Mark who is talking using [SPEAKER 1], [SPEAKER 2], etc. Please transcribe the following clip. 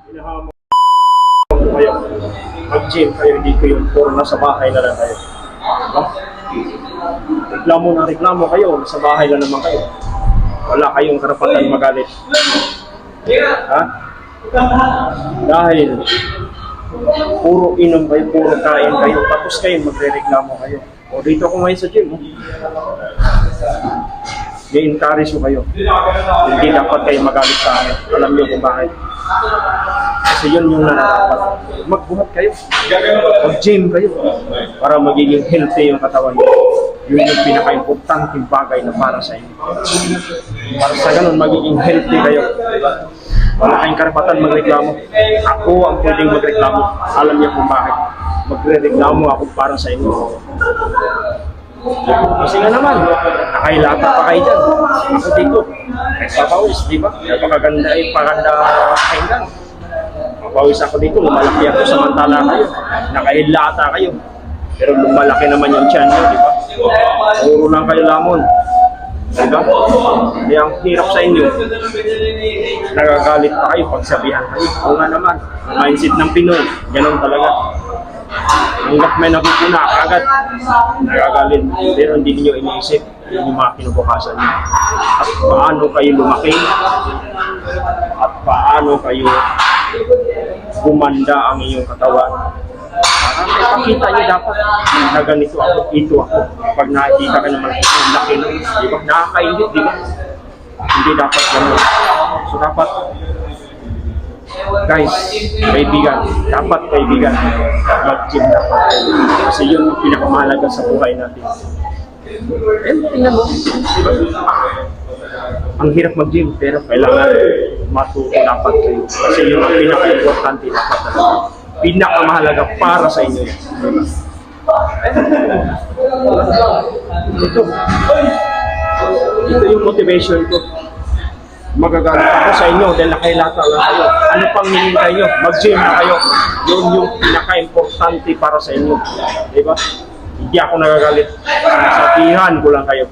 [SPEAKER 1] Hinahamon ko kayo. Mag-gym kayo, hindi ko yung puro nasa bahay na lang kayo. No? Reklamo kayo, nasa bahay lang naman kayo. Wala kayong karapatan magalit. Ha? Dahil puro inom kayo, puro kain kayo, tapos kayo magre-reklamo kayo. O dito ako ngayon sa gym. I-encourage ko kayo. Hindi dapat kayo magalit sa akin. Alam niyo kung bakit. Kasi yun yung nararapat. Magbuhat kayo. Mag-gym kayo. Para magiging healthy yung katawan niyo. Yun yung pinaka-importanting bagay na para sa inyo. Para sa ganun, magiging healthy kayo. Wala kayong karapatan magreklamo. Ako ang pwedeng magreklamo. Alam niyo kung bakit. Magre-reklamo ako para sa inyo. Kasi nga naman, nakailata pa kayo dyan. Ako dito, nagpapawis, di ba? Napakaganda pakinggan. Mapawis ako dito, lumalaki ako samantala kayo. Nakailata kayo. Pero lumalaki naman yung tiyan nyo, di ba? Puro lang kayo lamon. Di ba? Kaya ang hirap sa inyo. Nagagalit pa kayo, pagsabihan kayo. O nga naman, mindset ng Pinoy, ganun talaga. Hanggat may nakukuna agad, nagagalit. Pero hindi niyo iniisip yung mga kinubukasan niyo. At paano kayo lumaki, at paano kayo gumanda ang iyong katawan. Para ipakita niyo dapat na ganito ako, ito ako. Pag nakikita ka naman, ang laki nun, di ba? Nakakainit, di ba? Hindi dapat ganun. So dapat, guys, kaibigan, dapat kaibigan, mag-gym dapat. Kasi yun ang pinakamahalaga sa buhay natin. Eh, tingnan mo, diba? Ang hirap mag-gym, pero kailangan matuto dapat kayo. Kasi yun ang pinaka-importante dapat talaga. Pinakamahalaga para sa inyo. Diba? Ito yung motivation ko. Magagalit ako sa inyo dahil nakailata lang kayo. Ano pang hinihintay nyo? Mag-gym na kayo. Yun yung pinaka-importante para sa inyo. Diba? Hindi ako nagagalit. Sabihan ko lang kayo.